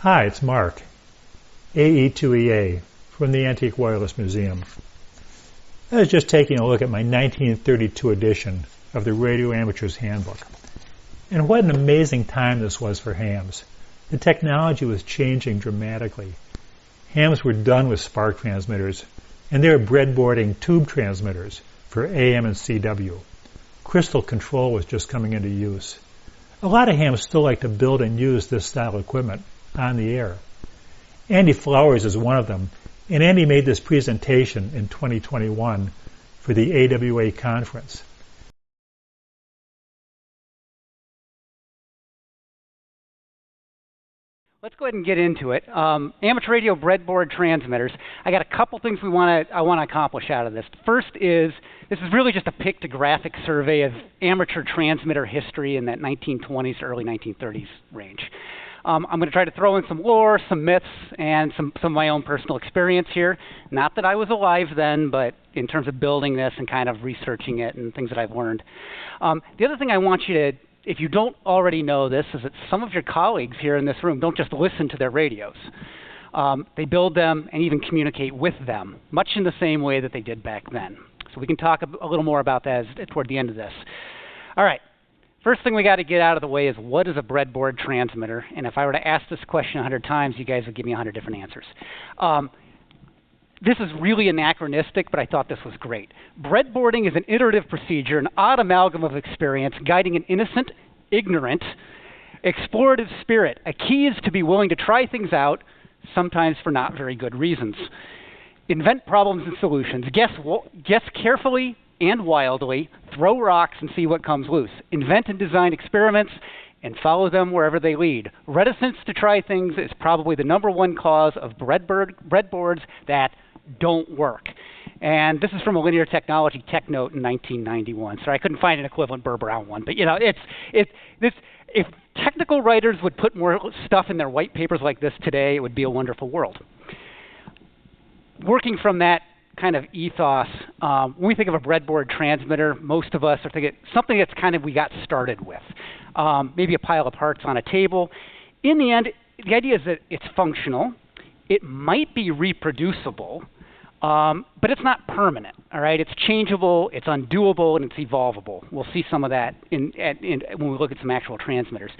Hi, it's Mark, AE2EA, from the Antique Wireless Museum. I was just taking a look at my 1932 edition of the Radio Amateur's Handbook. And what an amazing time this was for hams. The technology was changing dramatically. Hams were done with spark transmitters, and they were breadboarding tube transmitters for AM and CW. Crystal control was just coming into use. A lot of hams still like to build and use this style equipment on the air. Andy Flowers is one of them, and Andy made this presentation in 2021 for the AWA conference. Let's go ahead and get into it. Amateur Radio Breadboard Transmitters. I got a couple things I want to accomplish out of this. First is, this is really just a pictographic survey of amateur transmitter history in that 1920s to early 1930s range. I'm going to try to throw in some lore, some myths, and some of my own personal experience here. Not that I was alive then, but in terms of building this and kind of researching it and things that I've learned. The other thing I want you to, if you don't already know this, is that some of your colleagues here in this room don't just listen to their radios. They build them and even communicate with them, much in the same way that they did back then. So we can talk a little more about that toward the end of this. All right. First thing we got to get out of the way is, what is a breadboard transmitter? And if I were to ask this question 100 times, you guys would give me 100 different answers. This is really anachronistic, but I thought this was great. Breadboarding is an iterative procedure, an odd amalgam of experience, guiding an innocent, ignorant, explorative spirit. A key is to be willing to try things out, sometimes for not very good reasons. Invent problems and solutions. Guess carefully and wildly, throw rocks and see what comes loose. Invent and design experiments and follow them wherever they lead. Reticence to try things is probably the #1 cause of breadboards that don't work. And this is from a Linear Technology Tech Note in 1991. Sorry, I couldn't find an equivalent Burr Brown one. But you know, if technical writers would put more stuff in their white papers like this today, it would be a wonderful world. Working from that kind of ethos, when we think of a breadboard transmitter, most of us are thinking something that's kind of we got started with. Maybe a pile of parts on a table. In the end, the idea is that it's functional. It might be reproducible, but it's not permanent. All right, it's changeable, it's undoable, and it's evolvable. We'll see some of that when we look at some actual transmitters.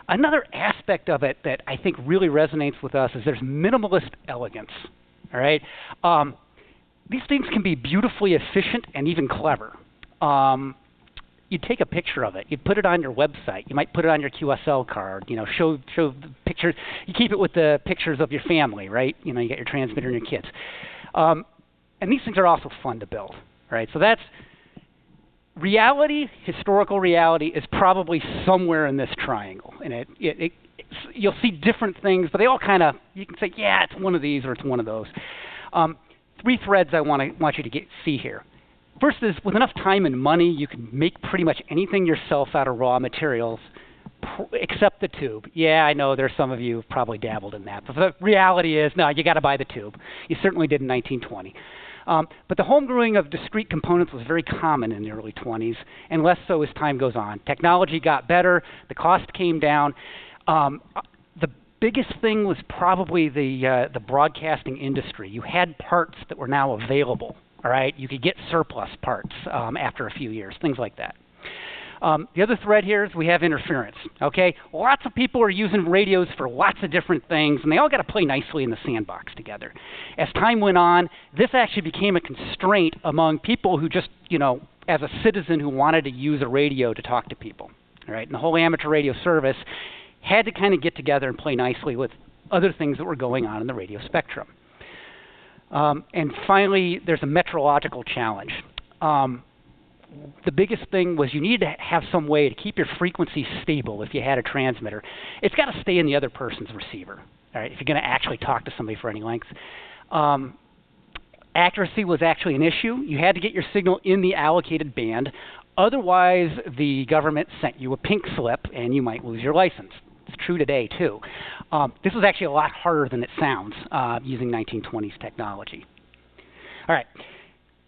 Another aspect of it that I think really resonates with us is there's minimalist elegance. All right. These things can be beautifully efficient and even clever. You'd take a picture of it. You'd put it on your website. You might put it on your QSL card. You know, show the pictures. You keep it with the pictures of your family, right? You know, you got your transmitter and your kids. And these things are also fun to build, right? So that's reality. Historical reality is probably somewhere in this triangle, and you'll see different things, but they all kind of, you can say, yeah, it's one of these or it's one of those. 3 threads I want you to see here. First is, with enough time and money, you can make pretty much anything yourself out of raw materials, except the tube. Yeah, I know there's some of you who probably dabbled in that, but the reality is, no, you got to buy the tube. You certainly did in 1920. But the homebrewing of discrete components was very common in the early 20s, and less so as time goes on. Technology got better, the cost came down. The biggest thing was probably the broadcasting industry. You had parts that were now available, all right? You could get surplus parts after a few years, things like that. The other thread here is we have interference, okay? Lots of people are using radios for lots of different things, and they all got to play nicely in the sandbox together. As time went on, this actually became a constraint among people who just, you know, as a citizen who wanted to use a radio to talk to people, all right? And the whole amateur radio service had to kind of get together and play nicely with other things that were going on in the radio spectrum. And finally, there's a metrological challenge. The biggest thing was you needed to have some way to keep your frequency stable if you had a transmitter. It's got to stay in the other person's receiver, all right, if you're going to actually talk to somebody for any length. Accuracy was actually an issue. You had to get your signal in the allocated band. Otherwise, the government sent you a pink slip, and you might lose your license. It's true today, too. This was actually a lot harder than it sounds using 1920s technology. All right.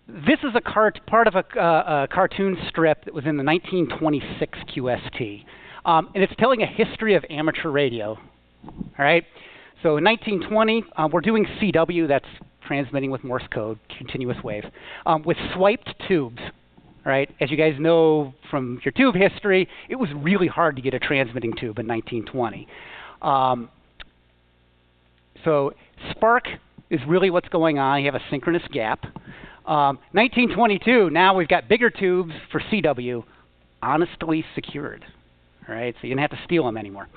This is part of a cartoon strip that was in the 1926 QST. And it's telling a history of amateur radio. All right. So in 1920, we're doing CW, that's transmitting with Morse code, continuous wave, with swiped tubes. Right? As you guys know from your tube history, it was really hard to get a transmitting tube in 1920. So spark is really what's going on. You have a synchronous gap. 1922, now we've got bigger tubes for CW, honestly secured. All right? So you didn't have to steal them anymore.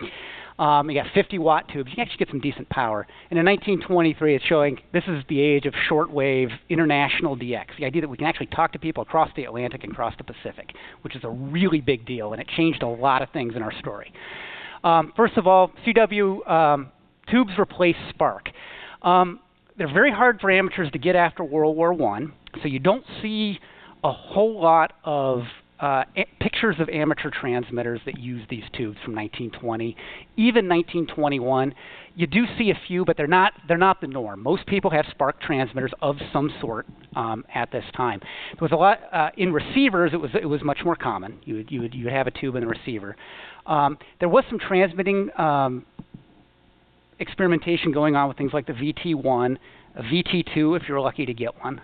You got 50-watt tubes. You can actually get some decent power. And in 1923, it's showing this is the age of shortwave international DX, the idea that we can actually talk to people across the Atlantic and across the Pacific, which is a really big deal, and it changed a lot of things in our story. First of all, CW tubes replace spark. They're very hard for amateurs to get after World War I, so you don't see a whole lot of pictures of amateur transmitters that use these tubes from 1920, even 1921. You do see a few, but they're not the norm. Most people have spark transmitters of some sort at this time. There was a lot in receivers. It was much more common. You would have a tube in the receiver. There was some transmitting experimentation going on with things like the VT1, a VT2 if you're lucky to get one.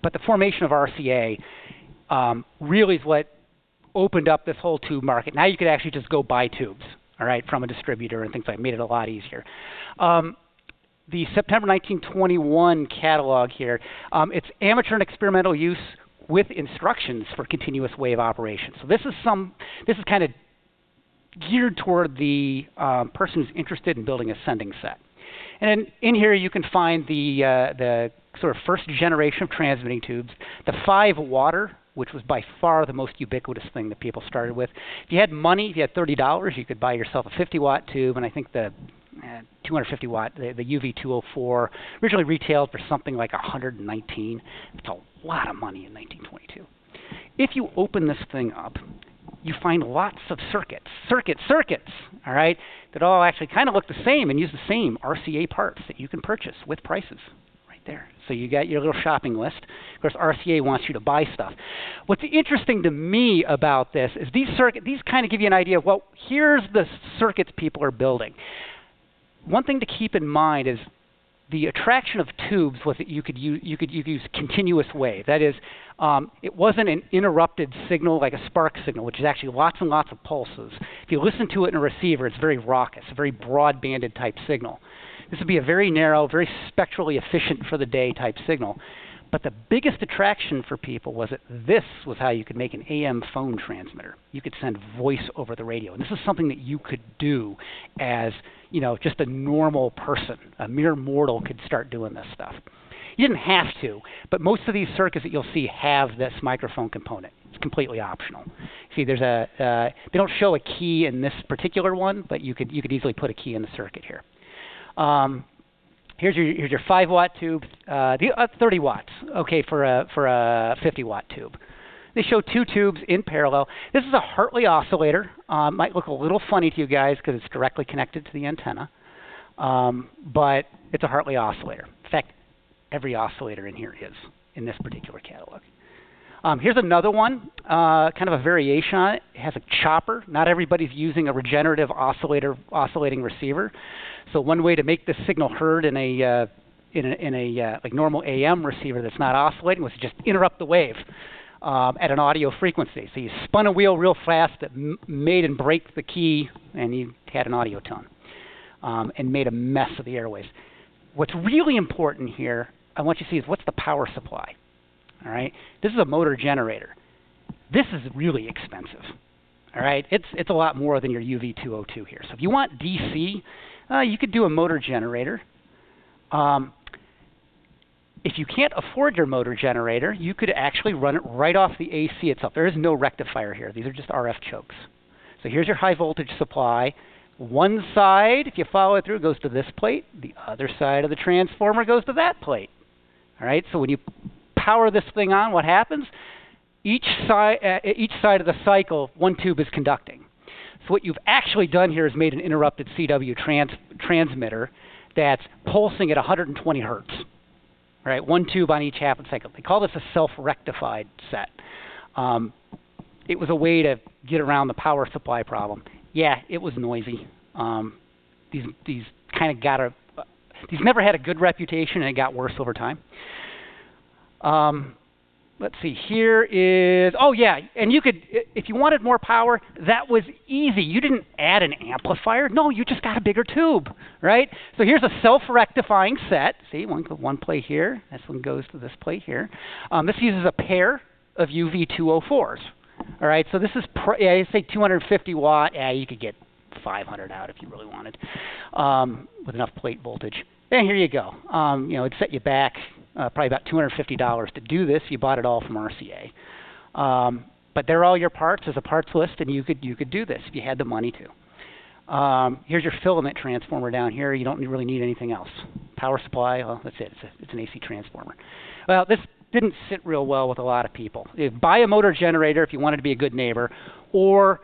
But the formation of RCA really is what opened up this whole tube market. Now you could actually just go buy tubes, all right, from a distributor and things like that. Made it a lot easier. The September 1921 catalog here, it's amateur and experimental use with instructions for continuous wave operation. So this is kind of geared toward the person who's interested in building a sending set. And then in here you can find the sort of first generation of transmitting tubes, the 5-watter, which was by far the most ubiquitous thing that people started with. If you had money, if you had $30, you could buy yourself a 50-watt tube, and I think the 250-watt, the UV-204, originally retailed for something like $119. It's a lot of money in 1922. If you open this thing up, you find lots of circuits, all right, that all actually kind of look the same and use the same RCA parts that you can purchase with prices right there. So you got your little shopping list. Of course, RCA wants you to buy stuff. What's interesting to me about this is these kind of give you an idea of, well, here's the circuits people are building. One thing to keep in mind is the attraction of tubes was that you could use continuous wave. That is, it wasn't an interrupted signal like a spark signal, which is actually lots and lots of pulses. If you listen to it in a receiver, it's very raucous, a very broad-banded type signal. This would be a very narrow, very spectrally efficient for the day type signal. But the biggest attraction for people was that this was how you could make an AM phone transmitter. You could send voice over the radio. And this is something that you could do as, just a normal person. A mere mortal could start doing this stuff. You didn't have to, but most of these circuits that you'll see have this microphone component. It's completely optional. See, there's they don't show a key in this particular one, but you could easily put a key in the circuit here. Here's your 5-watt tube, 30 watts, okay, for a 50-watt tube. They show 2 tubes in parallel. This is a Hartley oscillator. Might look a little funny to you guys because it's directly connected to the antenna, but it's a Hartley oscillator. In fact, every oscillator in here is in this particular catalog. Here's another one, kind of a variation on it. It has a chopper. Not everybody's using a regenerative oscillating receiver. So one way to make this signal heard in a like normal AM receiver that's not oscillating was to just interrupt the wave at an audio frequency. So you spun a wheel real fast that made and break the key, and you had an audio tone and made a mess of the airways. What's really important here, I want you to see, is what's the power supply. All right, this is a motor generator. This is really expensive. All right, it's a lot more than your UV-202 here. So if you want DC, you could do a motor generator. If you can't afford your motor generator, you could actually run it right off the AC itself. There is no rectifier here. These are just RF chokes. So here's your high voltage supply. One side, if you follow it through, goes to this plate. The other side of the transformer goes to that plate. All right, so when you power this thing on, what happens? Each side of the cycle, one tube is conducting. So what you've actually done here is made an interrupted CW transmitter that's pulsing at 120 hertz. All right, one tube on each half of the cycle. They call this a self-rectified set. It was a way to get around the power supply problem. Yeah, it was noisy. These kind of got these never had a good reputation, and it got worse over time. Let's see, here is, oh yeah, and you could, if you wanted more power, that was easy. You didn't add an amplifier. No, you just got a bigger tube, right? So here's a self-rectifying set. See, one plate here. This one goes to this plate here. This uses a pair of UV-204s. All right, so this is, I say 250 watt. Yeah, you could get 500 out if you really wanted, with enough plate voltage. And here you go. It'd set you back probably about $250 to do this. You bought it all from RCA. But they're all your parts. There's a parts list, and you could do this if you had the money to. Here's your filament transformer down here. You don't really need anything else. Power supply, well, that's it. It's an AC transformer. Well, this didn't sit real well with a lot of people. Buy a motor generator if you wanted to be a good neighbor, or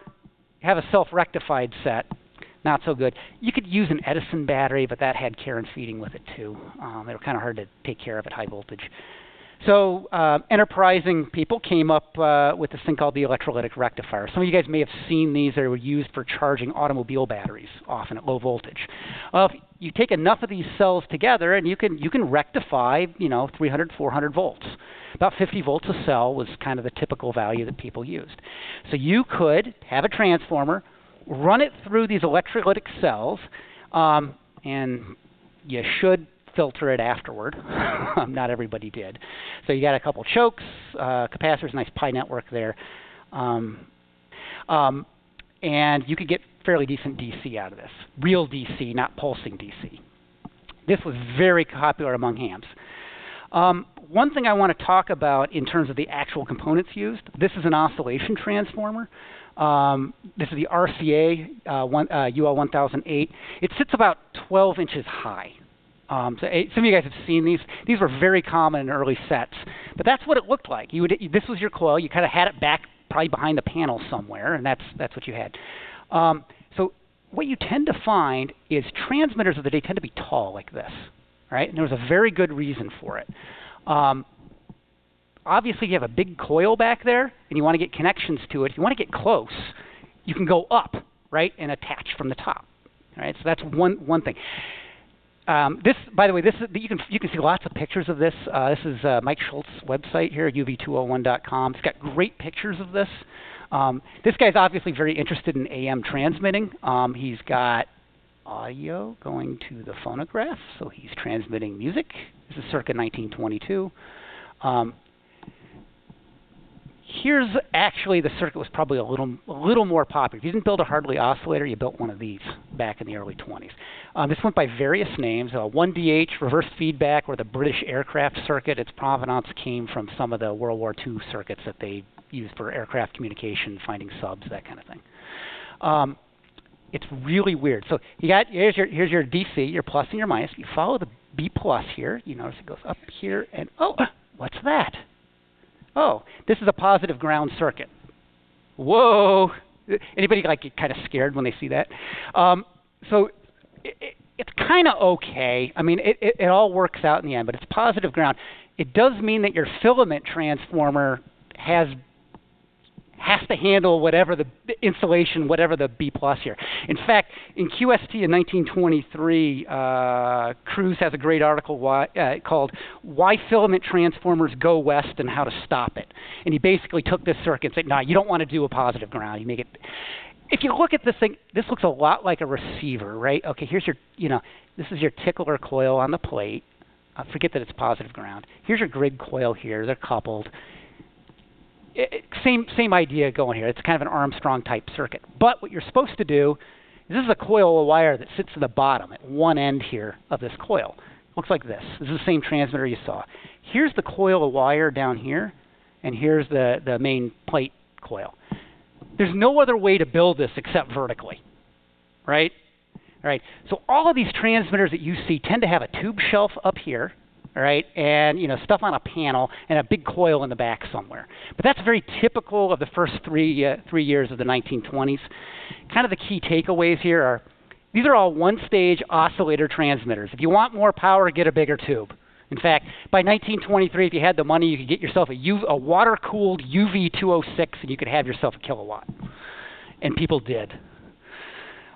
have a self-rectified set. Not so good. You could use an Edison battery, but that had care and feeding with it too. They were kind of hard to take care of at high voltage. So enterprising people came up with this thing called the electrolytic rectifier. Some of you guys may have seen these. They were used for charging automobile batteries, often at low voltage. Well, if you take enough of these cells together, and you can rectify, 300, 400 volts. About 50 volts a cell was kind of the typical value that people used. So you could have a transformer, run it through these electrolytic cells, and you should filter it afterward. Not everybody did. So you got a couple chokes, capacitors, nice pi network there. And you could get fairly decent DC out of this. Real DC, not pulsing DC. This was very popular among hams. One thing I want to talk about in terms of the actual components used, this is an oscillation transformer. This is the RCA UL-1008. It sits about 12 inches high. So some of you guys have seen these. These were very common in early sets. But that's what it looked like. This was your coil. You kind of had it back probably behind the panel somewhere, and that's what you had. So what you tend to find is transmitters of the day tend to be tall like this. Right? And there was a very good reason for it. Obviously, you have a big coil back there, and you want to get connections to it. If you want to get close, you can go up, right, and attach from the top. Right? So that's one thing. This, by the way, you can see lots of pictures of this. This is Mike Schultz's website here, uv201.com. It's got great pictures of this. This guy's obviously very interested in AM transmitting. He's got audio going to the phonograph, so he's transmitting music. This is circa 1922. Here's actually the circuit was probably a little more popular. If you didn't build a Hartley oscillator, you built one of these back in the early 20s. This went by various names. 1DH, reverse feedback, or the British aircraft circuit. Its provenance came from some of the World War II circuits that they used for aircraft communication, finding subs, that kind of thing. It's really weird. So here's your DC, your plus and your minus. You follow the B plus here. You notice it goes up here, and oh, what's that? Oh, this is a positive ground circuit. Whoa! Anybody get kind of scared when they see that? So it's kind of okay. I mean, it all works out in the end, but it's positive ground. It does mean that your filament transformer has to handle whatever the insulation, whatever the B plus here. In fact, in QST in 1923, Cruz has a great article called "Why Filament Transformers Go West and How to Stop It." And he basically took this circuit and said, "No, you don't want to do a positive ground. You make it." If you look at this thing, this looks a lot like a receiver, right? Okay, here's your, this is your tickler coil on the plate. Forget that it's positive ground. Here's your grid coil here. They're coupled. Same idea going here. It's kind of an Armstrong type circuit. But what you're supposed to do is, this is a coil of wire that sits at the bottom at one end here of this coil. Looks like this. This is the same transmitter you saw. Here's the coil of wire down here, and here's the main plate coil. There's no other way to build this except vertically, right? All right. So all of these transmitters that you see tend to have a tube shelf up here, all right, and stuff on a panel and a big coil in the back somewhere. But that's very typical of the first three years of the 1920s. Kind of the key takeaways here are, these are all one-stage oscillator transmitters. If you want more power, get a bigger tube. In fact, by 1923, if you had the money, you could get yourself a water-cooled UV-206, and you could have yourself a kilowatt. And people did.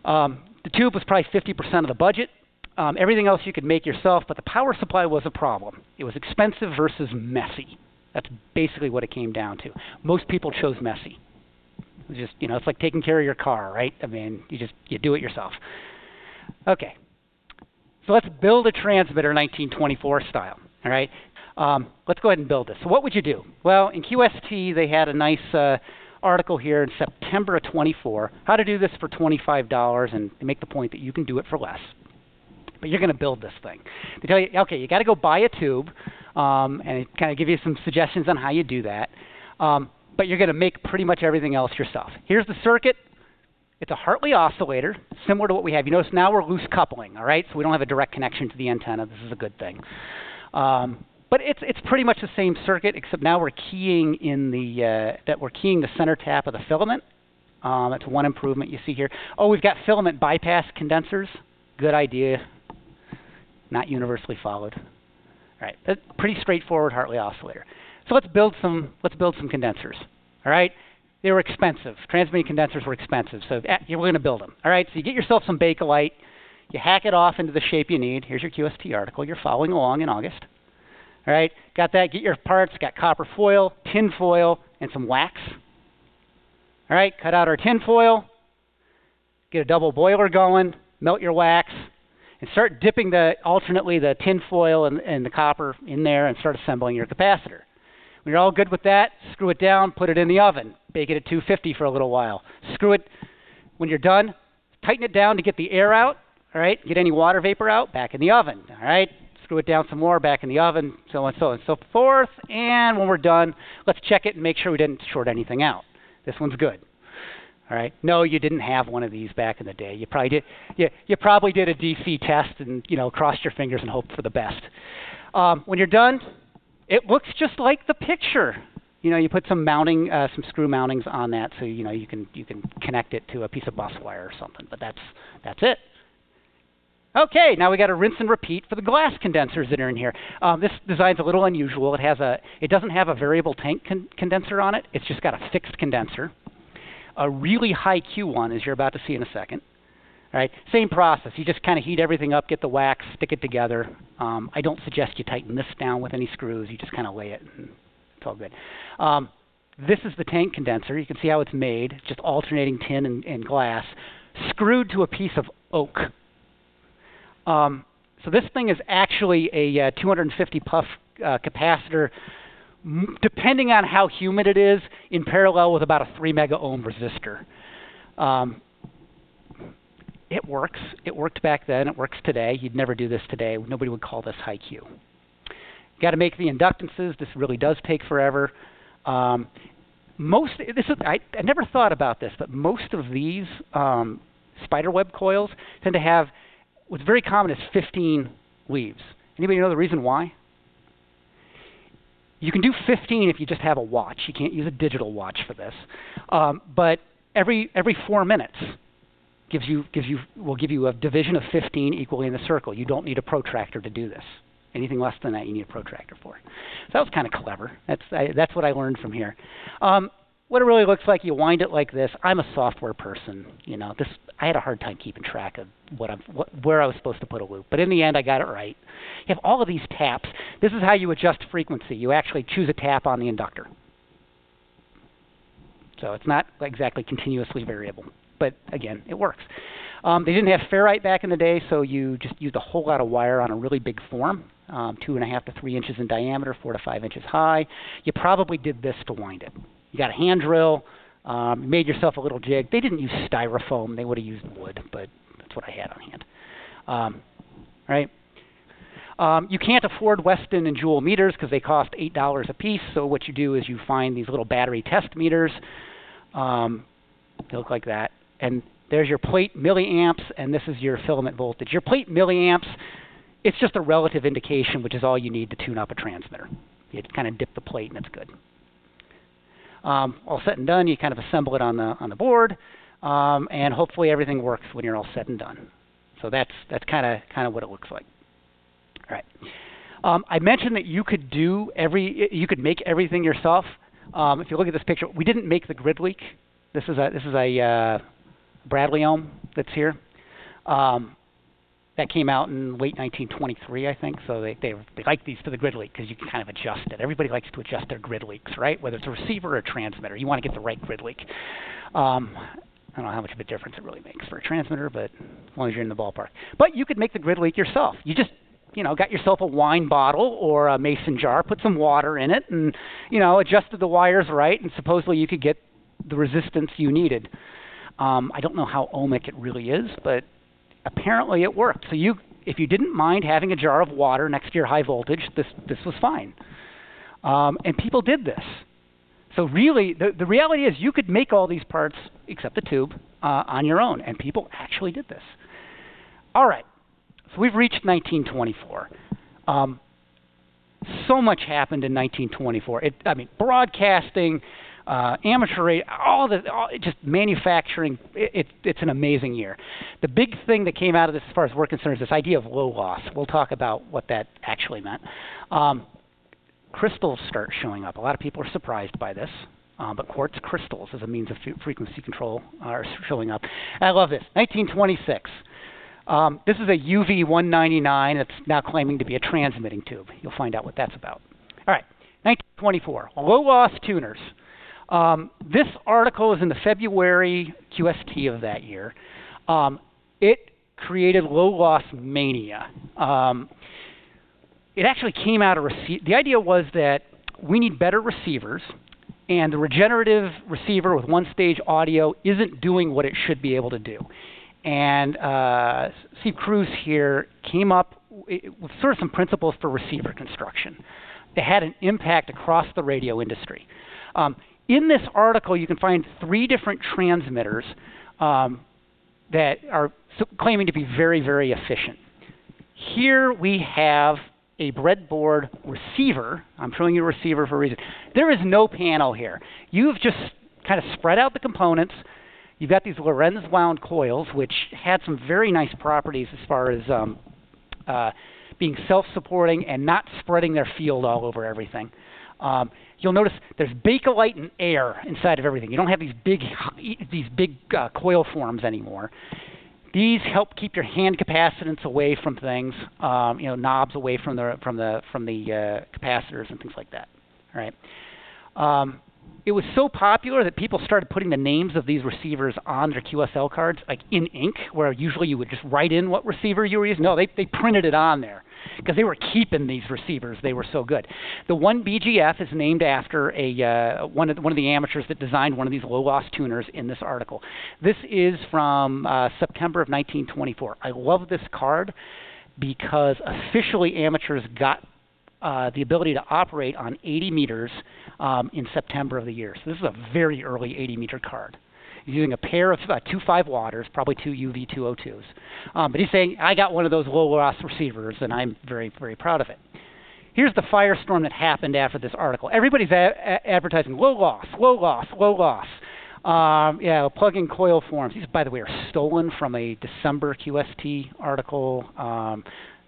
The tube was probably 50% of the budget. Everything else you could make yourself, but the power supply was a problem. It was expensive versus messy. That's basically what it came down to. Most people chose messy. It was just, it's like taking care of your car, right? I mean, you do it yourself. Okay. So let's build a transmitter 1924 style, all right? Let's go ahead and build this. So what would you do? Well, in QST, they had a nice article here in September of 24, how to do this for $25, and they make the point that you can do it for less. But you're going to build this thing. They tell you, okay, you got to go buy a tube, and it kind of give you some suggestions on how you do that. But you're going to make pretty much everything else yourself. Here's the circuit. It's a Hartley oscillator, similar to what we have. You notice now we're loose coupling, all right? So we don't have a direct connection to the antenna. This is a good thing. But it's pretty much the same circuit, except now we're keying in we're keying the center tap of the filament. That's one improvement you see here. Oh, we've got filament bypass condensers. Good idea. Not universally followed. All right, that's pretty straightforward Hartley oscillator. So let's build some condensers. All right, they were expensive. Transmitting condensers were expensive, so we're going to build them. All right, so you get yourself some Bakelite, you hack it off into the shape you need. Here's your QST article. You're following along in August. All right, got that? Get your parts. Got copper foil, tin foil, and some wax. All right, cut out our tin foil. Get a double boiler going. Melt your wax. And start dipping alternately the tin foil and the copper in there and start assembling your capacitor. When you're all good with that, screw it down, put it in the oven. Bake it at 250 for a little while. Screw it. When you're done, tighten it down to get the air out. All right, get any water vapor out, back in the oven. All right, screw it down some more, back in the oven, so on and so forth. And when we're done, let's check it and make sure we didn't short anything out. This one's good. All right. No, you didn't have one of these back in the day. You probably did. You probably did a DC test and crossed your fingers and hoped for the best. When you're done, it looks just like the picture. You put some mounting, some screw mountings on that, so you can connect it to a piece of bus wire or something. But that's it. Okay, now we got to rinse and repeat for the glass condensers that are in here. This design's a little unusual. It doesn't have a variable tank condenser on it. It's just got a fixed condenser. A really high Q one, as you're about to see in a second. All right, same process. You just kind of heat everything up, get the wax, stick it together. I don't suggest you tighten this down with any screws. You just kind of lay it, and it's all good. This is the tank condenser. You can see how it's made. It's just alternating tin and glass, screwed to a piece of oak. So this thing is actually a 250 puff capacitor, depending on how humid it is, in parallel with about a 3 mega ohm resistor. It works. It worked back then. It works today. You'd never do this today. Nobody would call this high Q. Got to make the inductances. This really does take forever. I never thought about this, but most of these spiderweb coils tend to have, what's very common is 15 leaves. Anybody know the reason why? You can do 15 if you just have a watch. You can't use a digital watch for this. But every 4 minutes will give you a division of 15 equally in the circle. You don't need a protractor to do this. Anything less than that, you need a protractor for. So that was kind of clever. That's what I learned from here. What it really looks like, you wind it like this. I'm a software person. I had a hard time keeping track of where I was supposed to put a loop. But in the end, I got it right. You have all of these taps. This is how you adjust frequency. You actually choose a tap on the inductor. So it's not exactly continuously variable. But again, it works. They didn't have ferrite back in the day, so you just used a whole lot of wire on a really big form, 2.5 to 3 inches in diameter, 4 to 5 inches high. You probably did this to wind it. You got a hand drill, made yourself a little jig. They didn't use styrofoam. They would have used wood, but that's what I had on hand. Right? You can't afford Weston and Joule meters because they cost $8 a piece, so what you do is you find these little battery test meters. They look like that. And there's your plate milliamps, and this is your filament voltage. Your plate milliamps, it's just a relative indication, which is all you need to tune up a transmitter. You kind of dip the plate, and it's good. All set and done, you kind of assemble it on the board, and hopefully everything works when you're all set and done. So that's kind of what it looks like. All right. I mentioned that you could make everything yourself. If you look at this picture, we didn't make the grid leak. This is a Bradley ohm that's here. That came out in late 1923, I think. So they like these for the grid leak because you can kind of adjust it. Everybody likes to adjust their grid leaks, right? Whether it's a receiver or a transmitter, you want to get the right grid leak. I don't know how much of a difference it really makes for a transmitter, but as long as you're in the ballpark. But you could make the grid leak yourself. You just got yourself a wine bottle or a mason jar, put some water in it, and adjusted the wires right, and supposedly you could get the resistance you needed. I don't know how ohmic it really is, but apparently it worked. So if you didn't mind having a jar of water next to your high voltage, this was fine. And people did this. So really, the reality is you could make all these parts, except the tube, on your own, and people actually did this. All right, so we've reached 1924. So much happened in 1924. Broadcasting, amateur radio, just manufacturing. It's an amazing year. The big thing that came out of this, as far as we're concerned, is this idea of low loss. We'll talk about what that actually meant. Crystals start showing up. A lot of people are surprised by this, but quartz crystals as a means of frequency control are showing up. And I love this. 1926. This is a UV-199 that's now claiming to be a transmitting tube. You'll find out what that's about. All right, 1924, low-loss tuners. This article is in the February QST of that year. It created low-loss mania. It actually came out of the idea was that we need better receivers, and the regenerative receiver with one-stage audio isn't doing what it should be able to do. And Steve Cruz here came up with sort of some principles for receiver construction. They had an impact across the radio industry. In this article, you can find 3 different transmitters that are claiming to be very, very efficient. Here we have a breadboard receiver. I'm showing you a receiver for a reason. There is no panel here. You've just kind of spread out the components. You've got these Lorenz wound coils, which had some very nice properties as far as being self-supporting and not spreading their field all over everything. You'll notice there's Bakelite and air inside of everything. You don't have these big coil forms anymore. These help keep your hand capacitance away from things, knobs away from the capacitors and things like that. All right. It was so popular that people started putting the names of these receivers on their QSL cards, like in ink, where usually you would just write in what receiver you were using. No, they printed it on there because they were keeping these receivers. They were so good. The 1BGF is named after one of the amateurs that designed one of these low-loss tuners in this article. This is from September of 1924. I love this card because officially amateurs got the ability to operate on 80 meters in September of the year. So this is a very early 80-meter card. He's using a pair of 2 5-watters, probably 2 UV-202s. But he's saying, I got one of those low-loss receivers, and I'm very, very proud of it. Here's the firestorm that happened after this article. Everybody's advertising low loss, low loss, low loss. Plug-in coil forms. These, by the way, are stolen from a December QST article.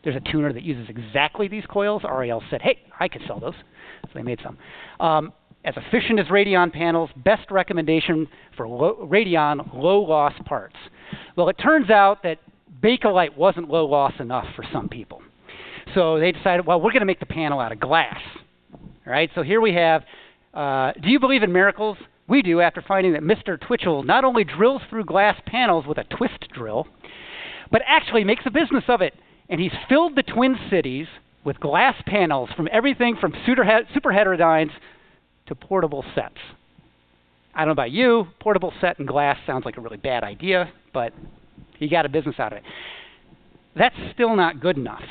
There's a tuner that uses exactly these coils. RAL said, hey, I could sell those. So they made some. As efficient as Radion panels, best recommendation for Radion low-loss parts. Well, it turns out that Bakelite wasn't low-loss enough for some people. So they decided, well, we're going to make the panel out of glass. All right, so here we have, do you believe in miracles? We do, after finding that Mr. Twitchell not only drills through glass panels with a twist drill, but actually makes a business of it. And he's filled the Twin Cities with glass panels from everything from super heterodynes to portable sets. I don't know about you, portable set and glass sounds like a really bad idea, but he got a business out of it. That's still not good enough.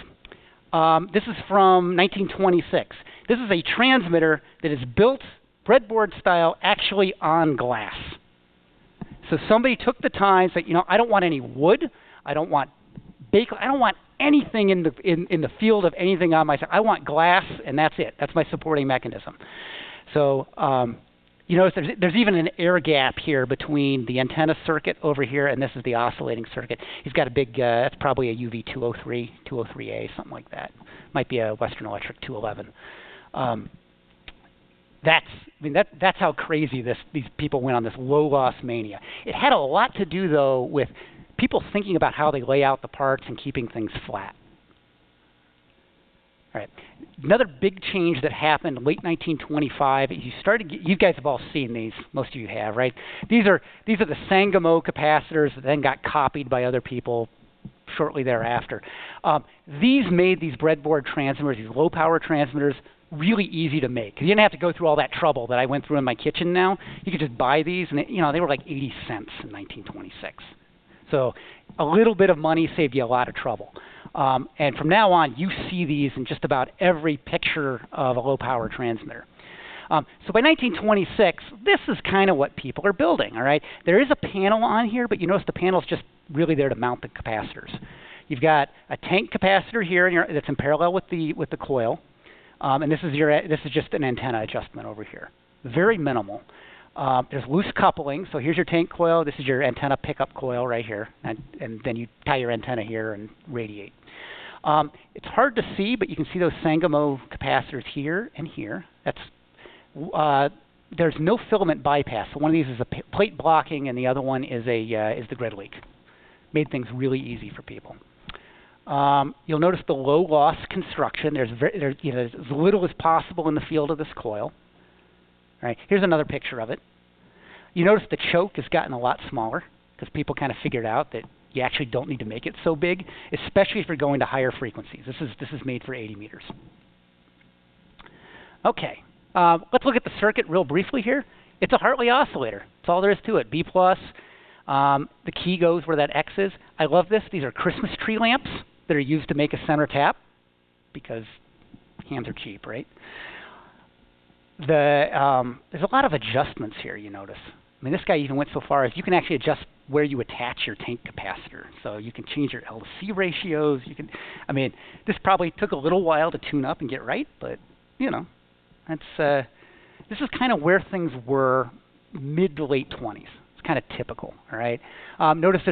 This is from 1926. This is a transmitter that is built breadboard style actually on glass. So somebody took the time and said, I don't want any wood, I don't want I don't want anything in the field of anything on my side. I want glass, and that's it. That's my supporting mechanism. So you notice there's even an air gap here between the antenna circuit over here, and this is the oscillating circuit. He's got a big, that's probably a UV-203, 203A, something like that. Might be a Western Electric 211. That's how crazy these people went on this low-loss mania. It had a lot to do, though, with people thinking about how they lay out the parts and keeping things flat. All right. Another big change that happened late 1925 is you guys have all seen these. Most of you have, right? These are the Sangamo capacitors that then got copied by other people shortly thereafter. These made these breadboard transmitters, these low power transmitters, really easy to make. You didn't have to go through all that trouble that I went through in my kitchen now. You could just buy these, and they were like 80 cents in 1926. So a little bit of money saved you a lot of trouble. And from now on, you see these in just about every picture of a low-power transmitter. So by 1926, this is kind of what people are building, all right? There is a panel on here, but you notice the panel is just really there to mount the capacitors. You've got a tank capacitor here that's in parallel with the COIL, and this is just an antenna adjustment over here. Very minimal. There's loose coupling, so here's your tank coil, this is your antenna pickup coil right here, and then you tie your antenna here and radiate. It's hard to see, but you can see those Sangamo capacitors here and here. There's no filament bypass, so one of these is a plate blocking, and the other one is the grid leak. Made things really easy for people. You'll notice the low loss construction. There's as little as possible in the field of this coil. All right, here's another picture of it. You notice the choke has gotten a lot smaller because people kind of figured out that you actually don't need to make it so big, especially if you're going to higher frequencies. This is made for 80 meters. Okay, let's look at the circuit real briefly here. It's a Hartley oscillator. That's all there is to it. B+. The key goes where that X is. I love this. These are Christmas tree lamps that are used to make a center tap because hands are cheap, right? There's a lot of adjustments here, you notice. I mean, this guy even went so far as you can actually adjust where you attach your tank capacitor. So you can change your L to C ratios. This probably took a little while to tune up and get right, but, this is kind of where things were mid to late 20s. It's kind of typical, all right? Notice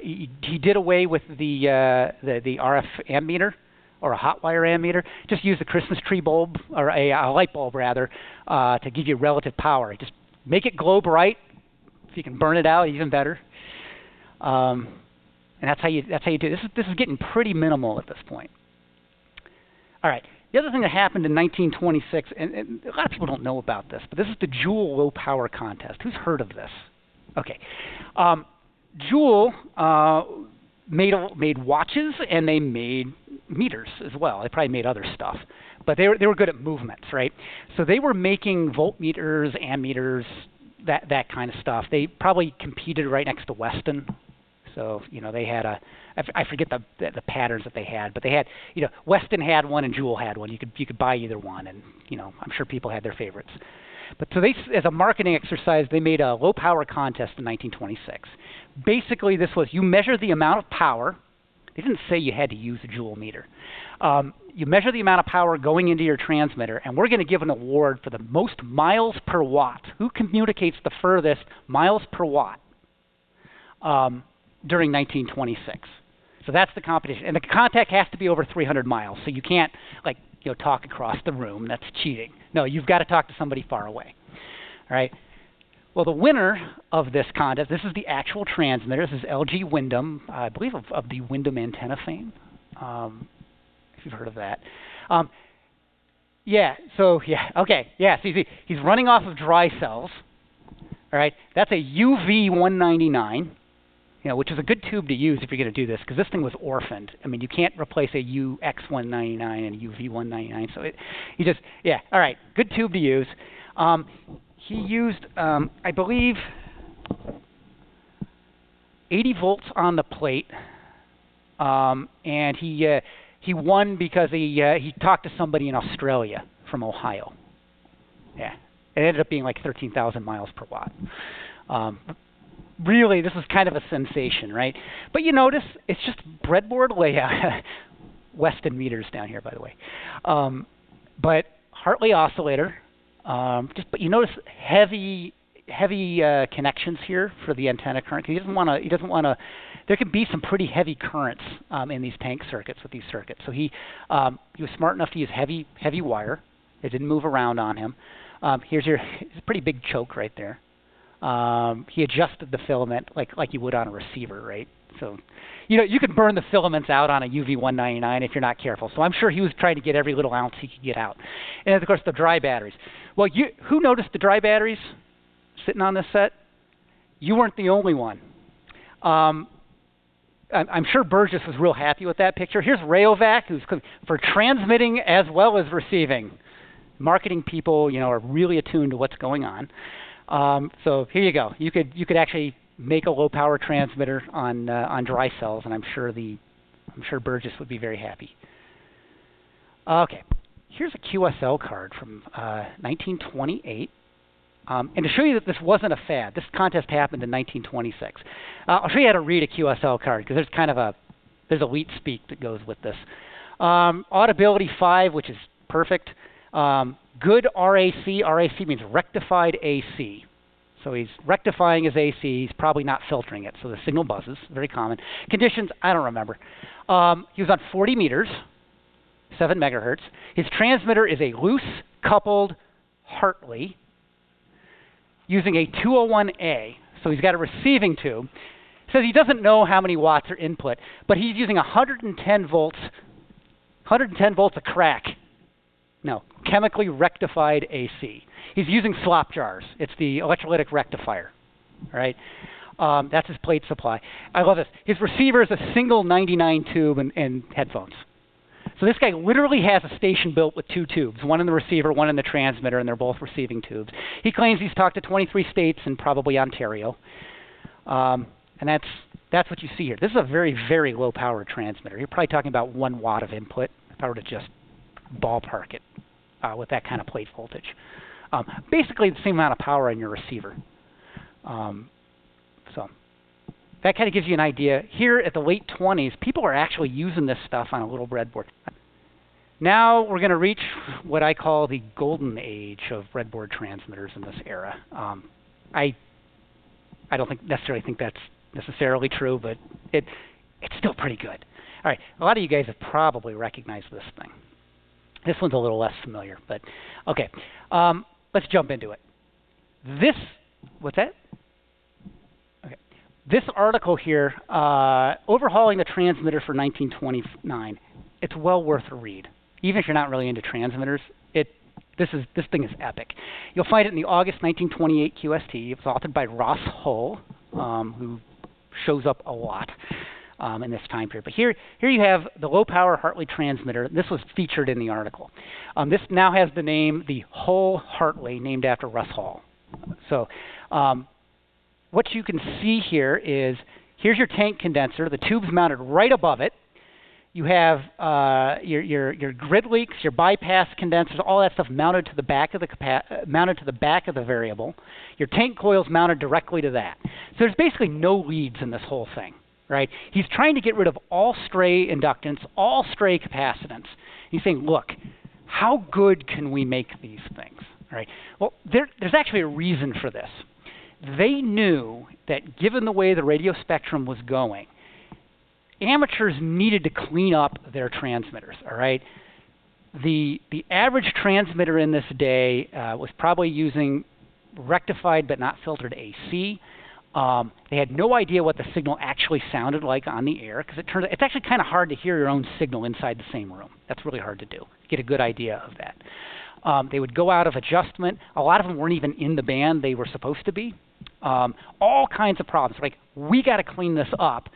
he did away with the RF ammeter, or a hot wire ammeter. Just use the Christmas tree bulb, or a light bulb rather, to give you relative power. Just make it glow bright. If you can burn it out, even better. And that's how you do it. This is getting pretty minimal at this point. All right. The other thing that happened in 1926, and a lot of people don't know about this, but this is the Joule Low Power Contest. Who's heard of this? Okay. Joule made watches, and they made meters as well. They probably made other stuff, but they were good at movements, right? So they were making voltmeters, ammeters, that kind of stuff. They probably competed right next to Weston. So they had I forget the patterns that they had, but they had Weston had one and Joule had one. You could buy either one, and I'm sure people had their favorites. But so they, as a marketing exercise, they made a low power contest in 1926. Basically, this was you measure the amount of power. They didn't say you had to use a Joule meter. You measure the amount of power going into your transmitter, and we're going to give an award for the most miles per watt. Who communicates the furthest miles per watt during 1926? So that's the competition. And the contact has to be over 300 miles, so you can't talk across the room. That's cheating. No, you've got to talk to somebody far away. All right. Well, the winner of this contest, this is the actual transmitter. This is LG Wyndham, I believe of the Wyndham antenna fame, if you've heard of that. See, he's running off of dry cells. All right, that's a UV-199, which is a good tube to use if you're going to do this, because this thing was orphaned. I mean, you can't replace a UX-199 and a UV-199. So all right, good tube to use. He used, I believe, 80 volts on the plate, and he won because he talked to somebody in Australia from Ohio. Yeah, it ended up being like 13,000 miles per watt. Really, this is kind of a sensation, right? But you notice it's just breadboard layout. Weston meters down here, by the way. But Hartley oscillator. But you notice heavy connections here for the antenna current. He doesn't want to. There can be some pretty heavy currents in these tank circuits with these circuits. So he was smart enough to use heavy wire. It didn't move around on him. Here's a pretty big choke right there. He adjusted the filament like you would on a receiver, right? So, you can burn the filaments out on a UV-199 if you're not careful. So I'm sure he was trying to get every little ounce he could get out. And of course, the dry batteries. Well, who noticed the dry batteries sitting on this set? You weren't the only one. I'm sure Burgess was real happy with that picture. Here's Rayovac, who's for transmitting as well as receiving. Marketing people, are really attuned to what's going on. So here you go. You could actually make a low power transmitter on dry cells, and I'm sure Burgess would be very happy. Okay, here's a QSL card from 1928. And to show you that this wasn't a fad, this contest happened in 1926. I'll show you how to read a QSL card, because there's elite speak that goes with this. Audibility 5, which is perfect. Good RAC. RAC means rectified AC. So he's rectifying his AC. He's probably not filtering it, so the signal buzzes. Very common. Conditions, I don't remember. He was on 40 meters, 7 megahertz. His transmitter is a loose coupled Hartley using a 201A. So he's got a receiving tube. Says he doesn't know how many watts are input, but he's using 110 volts a crack. No, chemically rectified AC. He's using slop jars. It's the electrolytic rectifier. All right, that's his plate supply. I love this. His receiver is a single 99 tube and headphones. So this guy literally has a station built with 2 tubes, one in the receiver, one in the transmitter, and they're both receiving tubes. He claims he's talked to 23 states and probably Ontario. And that's what you see here. This is a very, very low power transmitter. You're probably talking about 1 watt of input if I were to just ballpark it with that kind of plate voltage. Basically the same amount of power in your receiver. So that kind of gives you an idea. Here at the late 20s, people are actually using this stuff on a little breadboard. Now we're going to reach what I call the golden age of breadboard transmitters in this era. I don't necessarily think that's necessarily true, but it's still pretty good. All right, a lot of you guys have probably recognized this thing. This one's a little less familiar, but okay. Let's jump into it. What's that? Okay. This article here, Overhauling the Transmitter for 1929, it's well worth a read. Even if you're not really into transmitters, this thing is epic. You'll find it in the August 1928 QST. It's authored by Ross Hull, who shows up a lot in this time period. But here you have the low-power Hartley transmitter. This was featured in the article. This now has the name, the Hull Hartley, named after Russ Hall. So what you can see here is, here's your tank condenser. The tube's mounted right above it. You have your grid leaks, your bypass condensers, all that stuff mounted to the back of the variable. Your tank coil's mounted directly to that. So there's basically no leads in this whole thing, right? He's trying to get rid of all stray inductance, all stray capacitance. He's saying, look, how good can we make these things? All right. Well, there's actually a reason for this. They knew that given the way the radio spectrum was going, amateurs needed to clean up their transmitters, all right? The average transmitter in this day was probably using rectified but not filtered AC. They had no idea what the signal actually sounded like on the air, because it's actually kind of hard to hear your own signal inside the same room. That's really hard to do. Get a good idea of that. They would go out of adjustment. A lot of them weren't even in the band they were supposed to be. All kinds of problems. Like, we got to clean this up.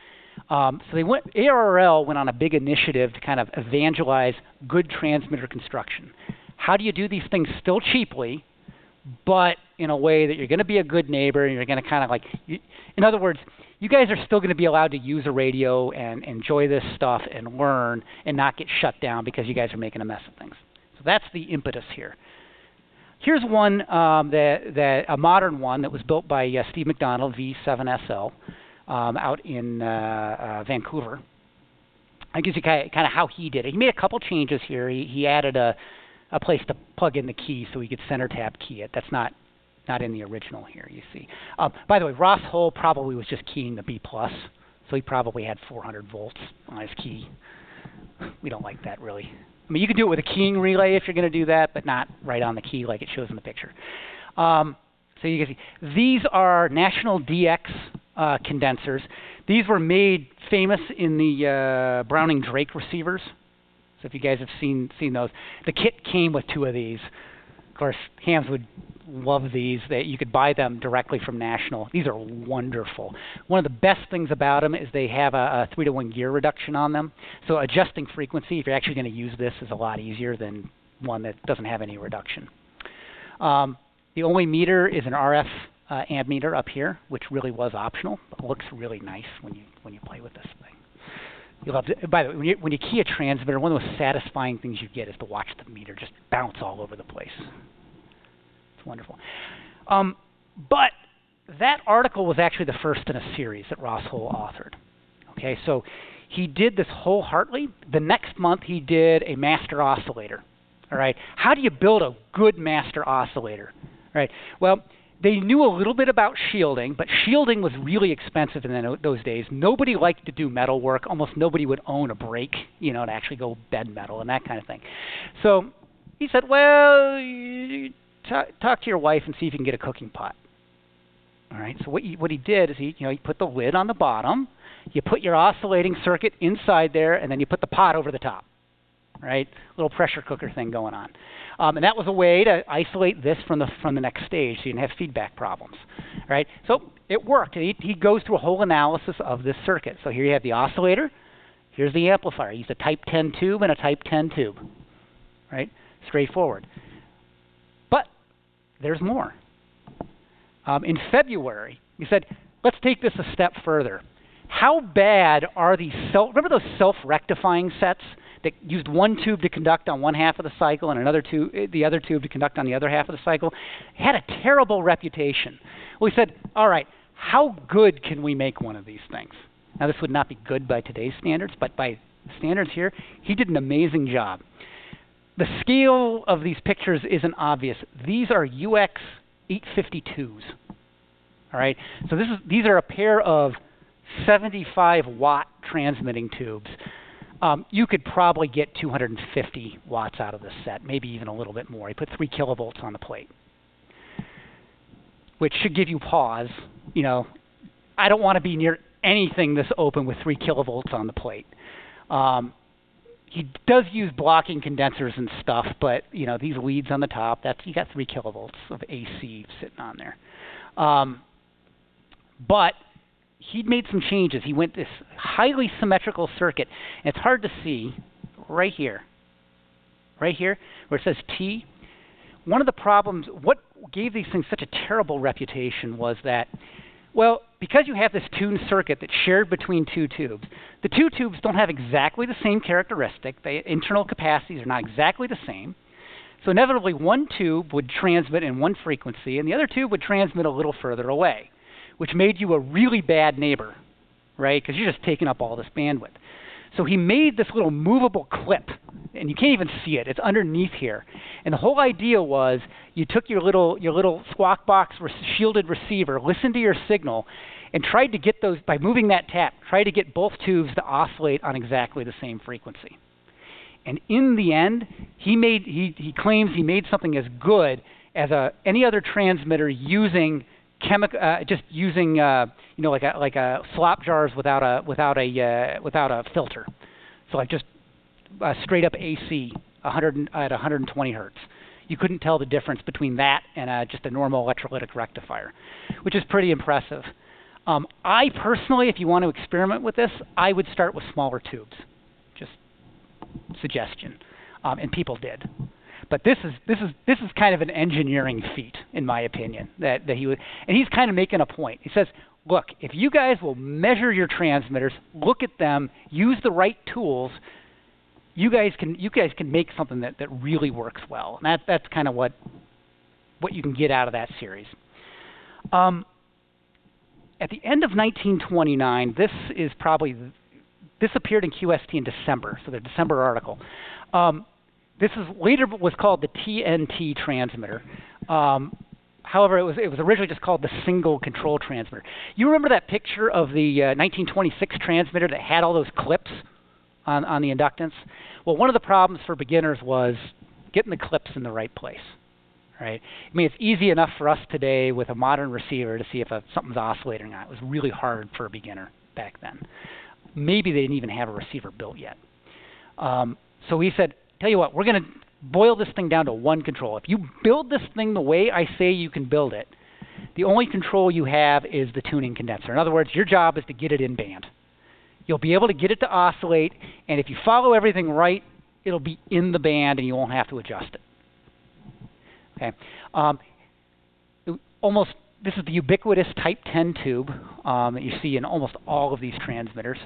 So ARRL went on a big initiative to kind of evangelize good transmitter construction. How do you do these things still cheaply, but in a way that you're going to be a good neighbor, and you're going to kind of like, in other words, you guys are still going to be allowed to use a radio and enjoy this stuff and learn and not get shut down because you guys are making a mess of things. So that's the impetus here. Here's one, a modern one that was built by Steve McDonald, V7SL. Out in Vancouver. I guess you kind of how he did it. He made a couple changes here. He added a place to plug in the key so he could center tab key it. That's not in the original here, you see. By the way, Ross Hull probably was just keying the B+, so he probably had 400 volts on his key. We don't like that, really. I mean, you can do it with a keying relay if you're going to do that, but not right on the key like it shows in the picture. So you can see these are National DX condensers. These were made famous in the Browning Drake receivers. So if you guys have seen those, the kit came with 2 of these. Of course, hams would love these. You could buy them directly from National. These are wonderful. One of the best things about them is they have a 3-to-1 gear reduction on them. So adjusting frequency, if you're actually going to use this, is a lot easier than one that doesn't have any reduction. The only meter is an RF amp meter up here, which really was optional. It looks really nice when you play with this thing. You'll have to, by the way, when you key a transmitter, one of the most satisfying things you get is to watch the meter just bounce all over the place. It's wonderful. But that article was actually the first in a series that Ross Hull authored. Okay, so he did this wholeheartedly. The next month he did a master oscillator. All right, how do you build a good master oscillator? All right, well, they knew a little bit about shielding, but shielding was really expensive in those days. Nobody liked to do metal work. Almost nobody would own a brake, to actually go bend metal and that kind of thing. So he said, well, talk to your wife and see if you can get a cooking pot. All right, so what he did is he put the lid on the bottom, you put your oscillating circuit inside there, and then you put the pot over the top. Right, little pressure cooker thing going on, and that was a way to isolate this from the next stage, so you didn't have feedback problems. Right, so it worked. He goes through a whole analysis of this circuit. So here you have the oscillator, here's the amplifier. He used a Type 10 tube and a Type 10 tube. Right, straightforward. But there's more. In February, he said, let's take this a step further. How bad are these remember those self-rectifying sets that used one tube to conduct on one half of the cycle and the other tube to conduct on the other half of the cycle? It had a terrible reputation. Well, he said, all right, how good can we make one of these things? Now, this would not be good by today's standards, but by standards here, he did an amazing job. The scale of these pictures isn't obvious. These are UX 852s. All right, so these are a pair of 75-watt transmitting tubes. You could probably get 250 watts out of this set, maybe even a little bit more. He put 3 kilovolts on the plate, which should give you pause. I don't want to be near anything this open with 3 kilovolts on the plate. He does use blocking condensers and stuff, but these leads on the top, you got 3 kilovolts of AC sitting on there. But he'd made some changes. He went this highly symmetrical circuit. And it's hard to see right here, where it says T. One of the problems, what gave these things such a terrible reputation was that, well, because you have this tuned circuit that's shared between 2 tubes, the 2 tubes don't have exactly the same characteristic. The internal capacities are not exactly the same. So inevitably, one tube would transmit in one frequency, and the other tube would transmit a little further away, which made you a really bad neighbor, right? Because you're just taking up all this bandwidth. So he made this little movable clip, and you can't even see it. It's underneath here. And the whole idea was you took your little squawk box shielded receiver, listened to your signal, and tried to get those, by moving that tap, tried to get both tubes to oscillate on exactly the same frequency. And in the end, he claims he made something as good as any other transmitter using just using like a slop jars without a filter, so like just straight up AC at 120 hertz. You couldn't tell the difference between that and just a normal electrolytic rectifier, which is pretty impressive. I personally, if you want to experiment with this, I would start with smaller tubes. Just suggestion, and people did. But this is kind of an engineering feat, in my opinion, that he would, and he's kind of making a point. He says, look, if you guys will measure your transmitters, look at them, use the right tools, you guys can make something that really works well. And that's kind of what you can get out of that series. At the end of 1929, this appeared in QST in December, so the December article. This later was called the TNT transmitter. However, it was originally just called the single control transmitter. You remember that picture of the 1926 transmitter that had all those clips on the inductance? Well, one of the problems for beginners was getting the clips in the right place. right? I mean, it's easy enough for us today with a modern receiver to see if something's oscillating or not. It was really hard for a beginner back then. Maybe they didn't even have a receiver built yet. So we said, tell you what, we're going to boil this thing down to one control. If you build this thing the way I say you can build it, the only control you have is the tuning condenser. In other words, your job is to get it in band. You'll be able to get it to oscillate, and if you follow everything right, it'll be in the band and you won't have to adjust it. Okay. This is the ubiquitous Type 10 tube that you see in almost all of these transmitters.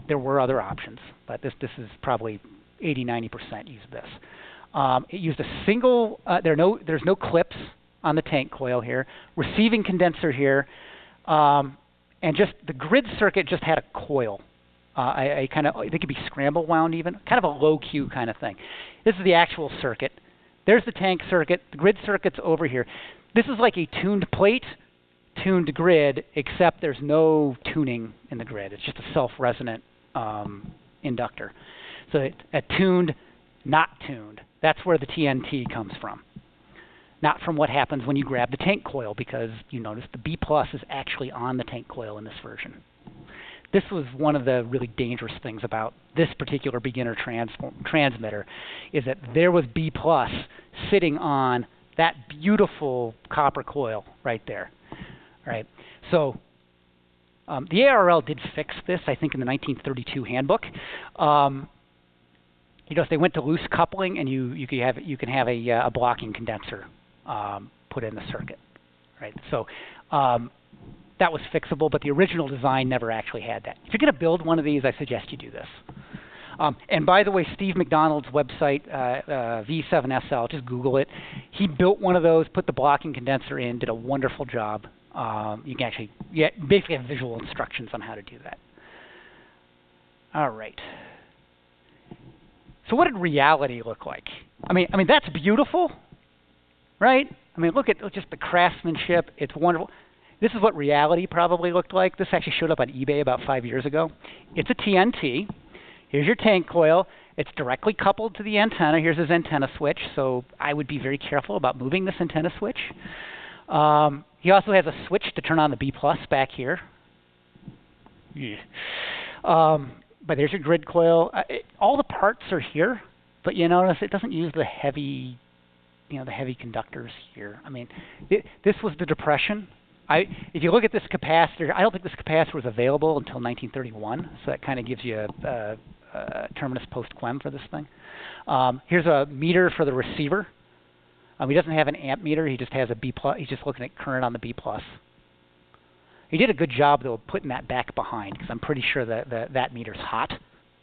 There were other options, but this is probably 80–90% use this. It used a single, there's no clips on the tank coil here, receiving condenser here, and just the grid circuit just had a coil. They could be scramble wound even, kind of a low Q kind of thing. This is the actual circuit. There's the tank circuit. The grid circuit's over here. This is like a tuned plate, tuned grid, except there's no tuning in the grid. It's just a self-resonant inductor. So a tuned, not tuned. That's where the TNT comes from. Not from what happens when you grab the tank coil, because you notice the B+ is actually on the tank coil in this version. This was one of the really dangerous things about this particular beginner transmitter, is that there was B+ sitting on that beautiful copper coil right there. Right. So the ARL did fix this, I think, in the 1932 handbook. If they went to loose coupling, and you can have a blocking condenser put in the circuit. Right. So that was fixable, but the original design never actually had that. If you're going to build one of these, I suggest you do this. And by the way, Steve McDonald's website, V7SL, just Google it. He built one of those, put the blocking condenser in, did a wonderful job. You can actually basically have visual instructions on how to do that. All right. So what did reality look like? I mean that's beautiful, right? I mean, look at just the craftsmanship. It's wonderful. This is what reality probably looked like. This actually showed up on eBay about 5 years ago. It's a TNT. Here's your tank coil. It's directly coupled to the antenna. Here's his antenna switch, so I would be very careful about moving this antenna switch. He also has a switch to turn on the B+ back here. Yeah. But there's your grid coil. All the parts are here, but you notice it doesn't use the heavy, the heavy conductors here. I mean, this was the Depression. If you look at this capacitor, I don't think this capacitor was available until 1931, so that kind of gives you a terminus post-quem for this thing. Here's a meter for the receiver. He doesn't have an amp meter. He just has a B+. He's just looking at current on the B+. He did a good job, though, of putting that back behind, because I'm pretty sure that meter's hot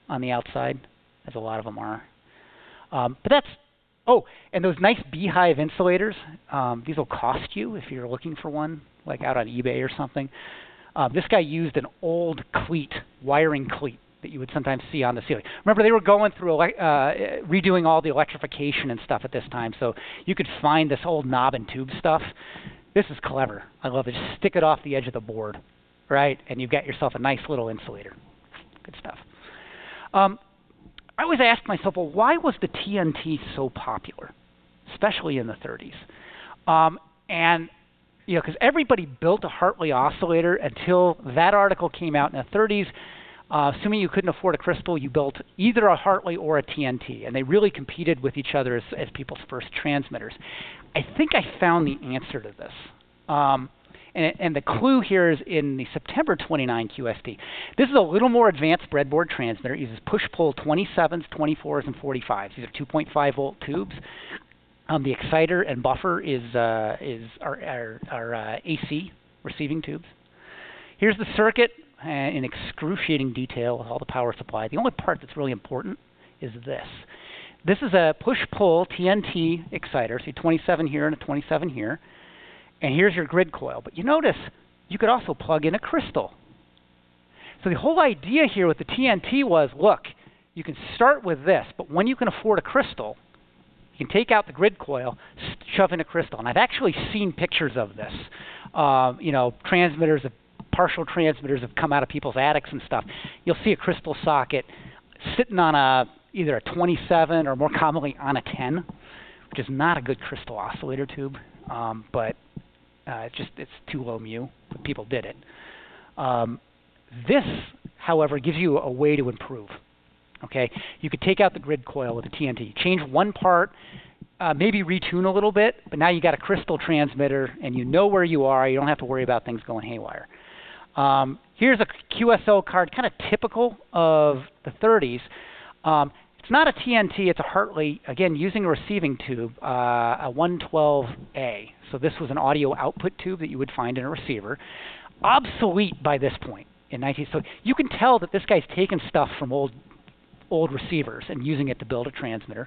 on the outside, as a lot of them are. But that's... Oh, and those nice beehive insulators, these will cost you if you're looking for one, like out on eBay or something. This guy used an old cleat, wiring cleat, that you would sometimes see on the ceiling. Remember, they were going through redoing all the electrification and stuff at this time, so you could find this old knob and tube stuff. This is clever. I love it. Just stick it off the edge of the board, right? And you've got yourself a nice little insulator. Good stuff. I always asked myself, well, why was the TNT so popular, especially in the 30s? And because everybody built a Hartley oscillator until that article came out in the 30s. Assuming you couldn't afford a crystal, you built either a Hartley or a TNT, and they really competed with each other as people's first transmitters. I think I found the answer to this. And the clue here is in the September 29 QST. This is a little more advanced breadboard transmitter. It uses push-pull 27s, 24s, and 45s. These are 2.5-volt tubes. The exciter and buffer are AC receiving tubes. Here's the circuit in excruciating detail with all the power supply. The only part that's really important is this. This is a push-pull TNT exciter, so 27 here and a 27 here. And here's your grid coil. But you notice you could also plug in a crystal. So the whole idea here with the TNT was, look, you can start with this, but when you can afford a crystal, you can take out the grid coil, shove in a crystal. And I've actually seen pictures of this. Transmitters, partial transmitters have come out of people's attics and stuff. You'll see a crystal socket sitting on either a 27 or more commonly on a 10, which is not a good crystal oscillator tube, but it's too low mu, but people did it. This, however, gives you a way to improve. Okay, you could take out the grid coil with a TNT, change one part, maybe retune a little bit, but now you got a crystal transmitter and you know where you are. You don't have to worry about things going haywire. Here's a QSO card, kind of typical of the 30s. It's not a TNT, it's a Hartley, again, using a receiving tube, a 112A. So this was an audio output tube that you would find in a receiver. Obsolete by this point in 19. So you can tell that this guy's taken stuff from old receivers and using it to build a transmitter.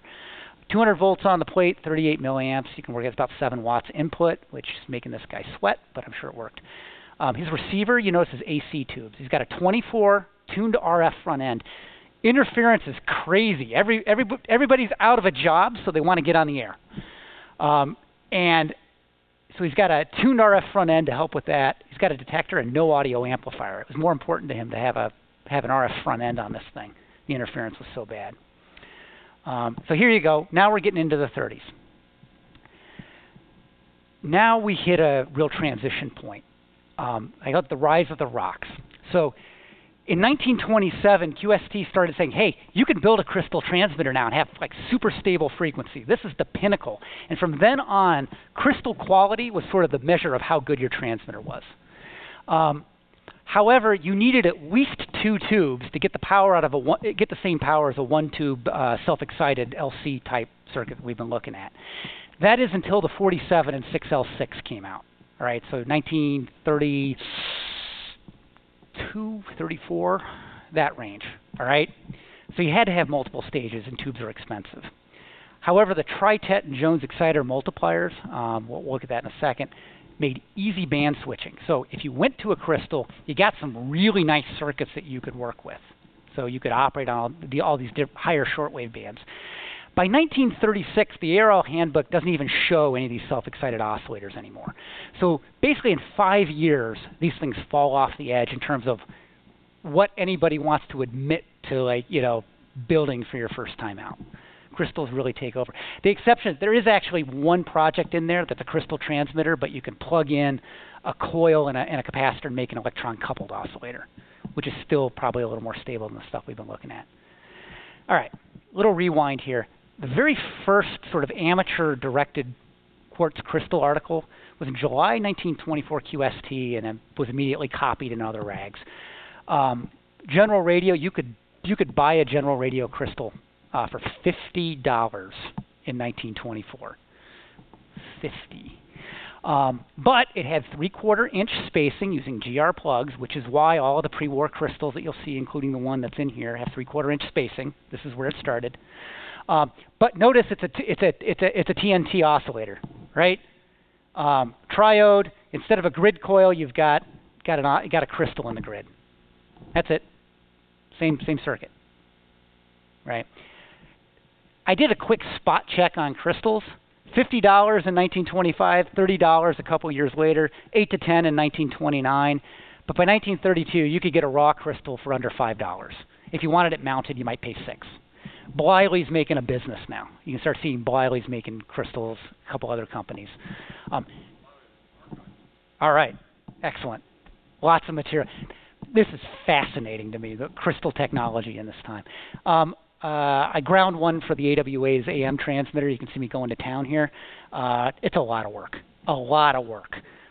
200 volts on the plate, 38 milliamps. You can work at about 7 watts input, which is making this guy sweat, but I'm sure it worked. His receiver, you notice, is AC tubes. He's got a 24 tuned to RF front end. Interference is crazy. Everybody's out of a job, so they want to get on the air. And so he's got a tuned RF front end to help with that. He's got a detector and no audio amplifier. It was more important to him to have an RF front end on this thing. The interference was so bad. So here you go. Now we're getting into the 30s. Now we hit a real transition point. I got the rise of the rocks. So in 1927, QST started saying, hey, you can build a crystal transmitter now and have like super stable frequency. This is the pinnacle. And from then on, crystal quality was sort of the measure of how good your transmitter was. However, you needed at least 2 tubes to get the power out of get the same power as a 1-tube self-excited LC type circuit that we've been looking at. That is until the 47 and 6L6 came out. All right, so 1932, 34, that range. All right, so you had to have multiple stages, and tubes are expensive. However, the Tri-Tet and Jones exciter multipliers, we'll look at that in a second, made easy band switching. So if you went to a crystal, you got some really nice circuits that you could work with. So you could operate on all these higher shortwave bands. By 1936, the ARL handbook doesn't even show any of these self-excited oscillators anymore. So basically in 5 years, these things fall off the edge in terms of what anybody wants to admit to, like, you know, building for your first time out. Crystals really take over. The exception, there is actually one project in there that's a crystal transmitter, but you can plug in a coil and a capacitor and make an electron-coupled oscillator, which is still probably a little more stable than the stuff we've been looking at. All right, little rewind here. The very first sort of amateur-directed quartz crystal article was in July 1924 QST, and it was immediately copied in other rags. General Radio, you could buy a General Radio crystal for $50 in 1924. 50. But it had 3/4 inch spacing using GR plugs, which is why all of the pre-war crystals that you'll see, including the one that's in here, have 3/4 inch spacing. This is where it started. But notice it's a TNT oscillator, right? Triode. Instead of a grid coil, you've got a crystal in the grid. That's it. Same circuit, right? I did a quick spot check on crystals. $50 in 1925, $30 a couple years later, 8 to 10 in 1929. But by 1932, you could get a raw crystal for under $5. If you wanted it mounted, you might pay $6. Bliley's making a business now. You can start seeing Bliley's making crystals, a couple other companies. All right, excellent. Lots of material. This is fascinating to me, the crystal technology in this time. I ground one for the AWA's AM transmitter. You can see me going to town here. It's a lot of work,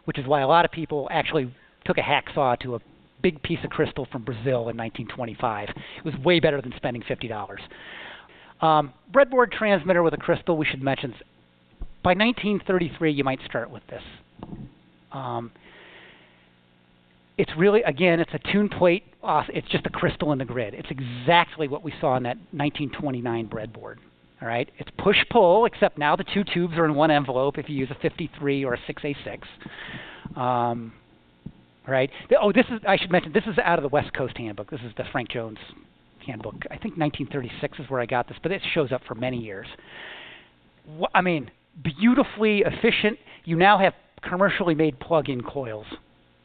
which is why a lot of people actually took a hacksaw to a big piece of crystal from Brazil in 1925. It was way better than spending $50. Breadboard transmitter with a crystal, we should mention. By 1933, you might start with this. It's really, again, it's a tune plate. It's just a crystal in the grid. It's exactly what we saw in that 1929 breadboard. All right, it's push-pull, except now the 2 tubes are in one envelope if you use a 53 or a 6A6. Right? I should mention, this is out of the West Coast handbook. This is the Frank Jones handbook. I think 1936 is where I got this, but it shows up for many years. I mean, beautifully efficient. You now have commercially made plug-in coils,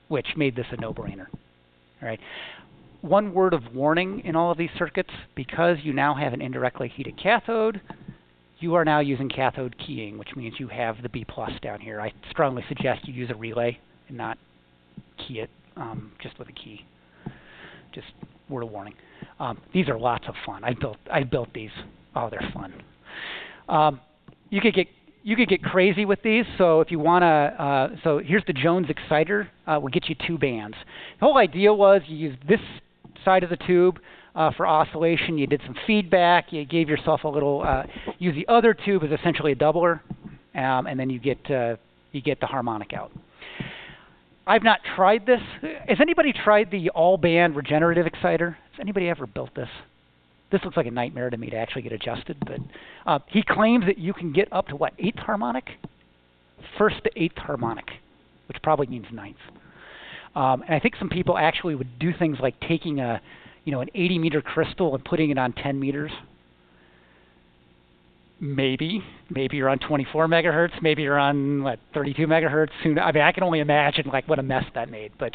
which made this a no-brainer. All right. One word of warning in all of these circuits, because you now have an indirectly heated cathode, you are now using cathode keying, which means you have the B+ down here. I strongly suggest you use a relay and not key it just with a key. Just word of warning. These are lots of fun. I built these. Oh, they're fun. You could get crazy with these. So if you want to, so here's the Jones exciter. Will get you 2 bands. The whole idea was you use this side of the tube for oscillation. You did some feedback. You gave yourself a little. Use the other tube as essentially a doubler, and then you get the harmonic out. I've not tried this. Has anybody tried the all-band regenerative exciter? Has anybody ever built this? This looks like a nightmare to me to actually get adjusted, but he claims that you can get up to, what, 8th harmonic? 1st to 8th harmonic, which probably means 9th. And I think some people actually would do things like taking an 80-meter crystal and putting it on 10 meters. Maybe you're on 24 megahertz. Maybe you're on 32 megahertz. Soon, I mean, I can only imagine what a mess that made. But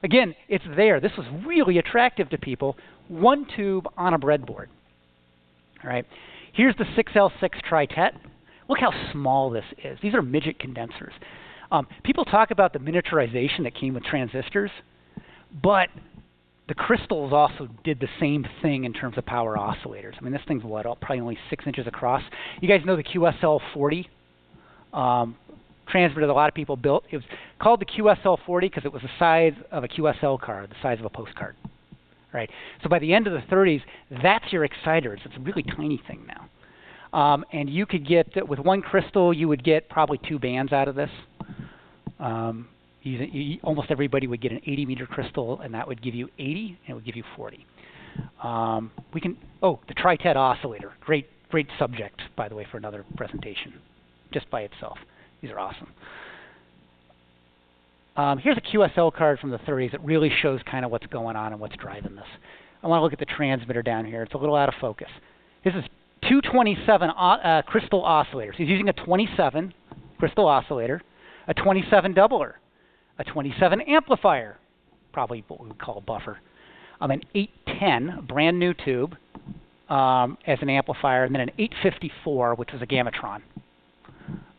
again, it's there. This was really attractive to people. 1 tube on a breadboard. All right. Here's the 6L6 tritet. Look how small this is. These are midget condensers. People talk about the miniaturization that came with transistors, but the crystals also did the same thing in terms of power oscillators. I mean, this thing's probably only 6 inches across. You guys know the QSL-40 transmitter that a lot of people built. It was called the QSL-40 because it was the size of a QSL card, the size of a postcard. Right. So by the end of the 30s, that's your exciters. It's a really tiny thing now. And you could get, with 1 crystal, you would get probably 2 bands out of this. Almost everybody would get an 80-meter crystal, and that would give you 80, and it would give you 40. The tritet oscillator. Great subject, by the way, for another presentation, just by itself. These are awesome. Here's a QSL card from the 30s that really shows kind of what's going on and what's driving this. I want to look at the transmitter down here. It's a little out of focus. This is 227 crystal oscillators. He's using a 27 crystal oscillator, a 27 doubler, a 27 amplifier, probably what we would call a buffer, an 810 brand new tube as an amplifier, and then an 854, which was a Gamatron,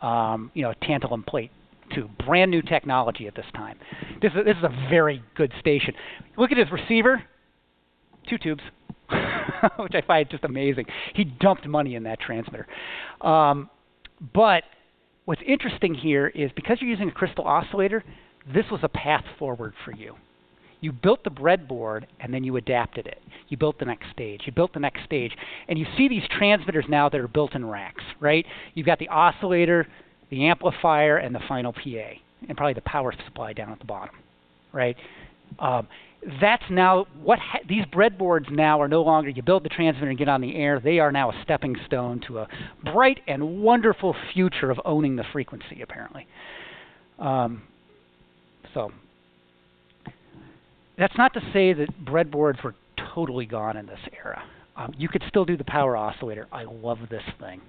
a tantalum plate tube. Brand new technology at this time. This is a very good station. Look at his receiver, 2 tubes, which I find just amazing. He dumped money in that transmitter. But what's interesting here is because you're using a crystal oscillator, this was a path forward for you. You built the breadboard, and then you adapted it. You built the next stage. You built the next stage. And you see these transmitters now that are built in racks, right? You've got the oscillator, the amplifier, and the final PA, and probably the power supply down at the bottom, right? That's now these breadboards now are no longer, you build the transmitter and get on the air. They are now a stepping stone to a bright and wonderful future of owning the frequency, apparently. So that's not to say that breadboards were totally gone in this era. You could still do the power oscillator. I love this thing,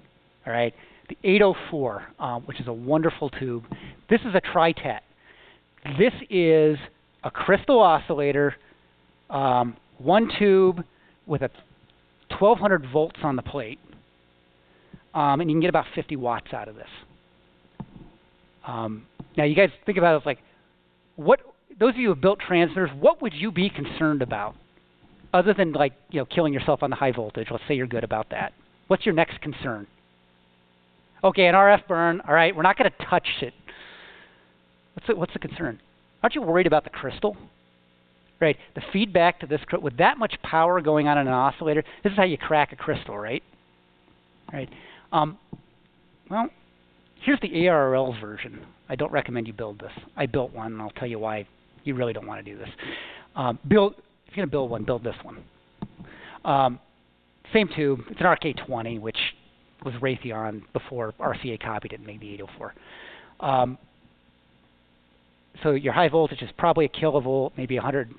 all right? The 804, which is a wonderful tube. This is a tritet. This is a crystal oscillator, 1 tube with a 1200 volts on the plate, and you can get about 50 watts out of this. Now, you guys think about it like, those of you who have built transmitters, what would you be concerned about, other than killing yourself on the high voltage? Let's say you're good about that. What's your next concern? Okay, an RF burn. All right, we're not going to touch it. What's the concern? Aren't you worried about the crystal? Right, the feedback to this, with that much power going on in an oscillator, this is how you crack a crystal, right? Right. Well, here's the ARRL's version. I don't recommend you build this. I built one, and I'll tell you why you really don't want to do this. If you're going to build one, build this one. Same tube. It's an RK20, which was Raytheon before RCA copied it and made the 804. So your high voltage is probably a kilovolt, maybe 100,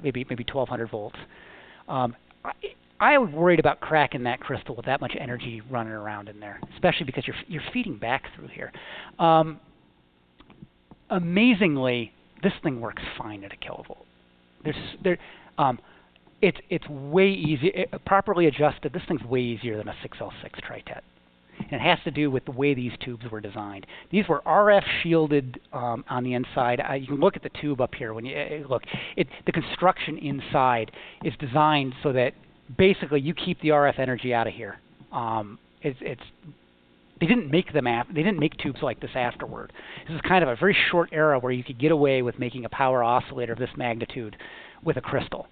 maybe 1200 volts. I was worried about cracking that crystal with that much energy running around in there, especially because you're feeding back through here. Amazingly, this thing works fine at a kilovolt. It's way easier, properly adjusted. This thing's way easier than a 6L6 tri-tet. And it has to do with the way these tubes were designed. These were RF shielded on the inside. You can look at the tube up here. When you look, the construction inside is designed so that basically you keep the RF energy out of here. They didn't make them. They didn't make tubes like this afterward. This is kind of a very short era where you could get away with making a power oscillator of this magnitude with a crystal.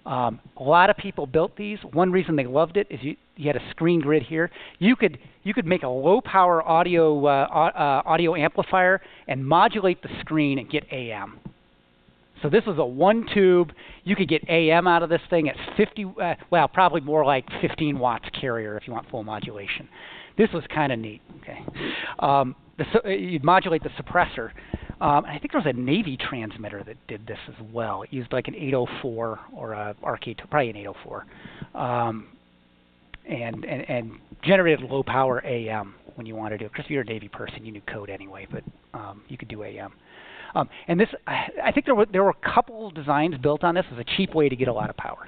A lot of people built these. One reason they loved it is you had a screen grid here. You could make a low power audio amplifier and modulate the screen and get AM. So this was a one tube. You could get AM out of this thing at 50. Well, probably more like 15 watts carrier if you want full modulation. This was kind of neat. Okay, you'd modulate the suppressor. I think there was a Navy transmitter that did this as well. It used like an 804 or a RK, probably an 804, and generated low power AM when you wanted to. Because if you're a Navy person, you knew code anyway, but you could do AM. And this, I think there were a couple designs built on this as a cheap way to get a lot of power.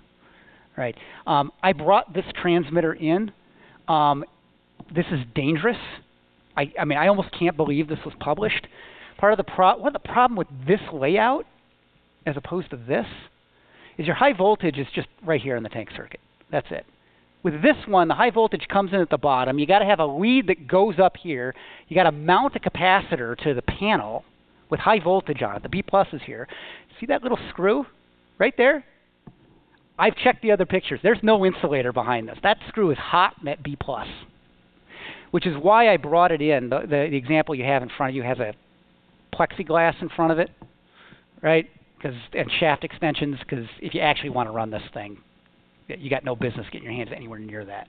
Right. I brought this transmitter in. This is dangerous. I mean, I almost can't believe this was published. One of the problem with this layout, as opposed to this, is your high voltage is just right here in the tank circuit. That's it. With this one, the high voltage comes in at the bottom. You got to have a lead that goes up here. You got to mount a capacitor to the panel with high voltage on it. The B plus is here. See that little screw right there? I've checked the other pictures. There's no insulator behind this. That screw is hot at B plus, which is why I brought it in. The example you have in front of you has a plexiglass in front of it, right? And shaft extensions, because if you actually want to run this thing, you got no business getting your hands anywhere near that.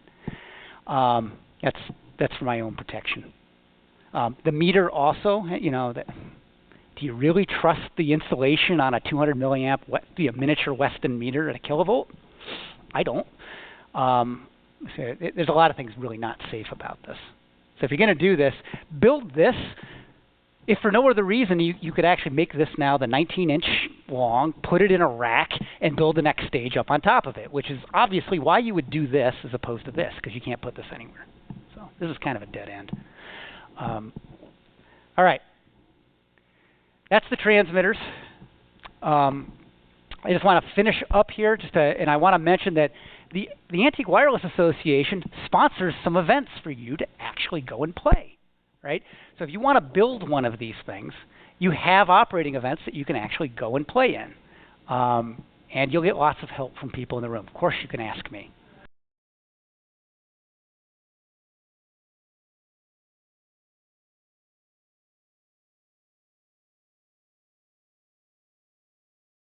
That's for my own protection. The meter also, do you really trust the insulation on a 200 milliamp miniature Weston meter at a kilovolt? I don't. So there's a lot of things really not safe about this. So if you're going to do this, build this. If for no other reason, you could actually make this now the 19-inch long, put it in a rack, and build the next stage up on top of it, which is obviously why you would do this as opposed to this, because you can't put this anywhere. So this is kind of a dead end. All right. That's the transmitters. I just want to finish up here, and I want to mention that the Antique Wireless Association sponsors some events for you to actually go and play. Right? So if you want to build one of these things, you have operating events that you can actually go and play in. And you'll get lots of help from people in the room. Of course, you can ask me.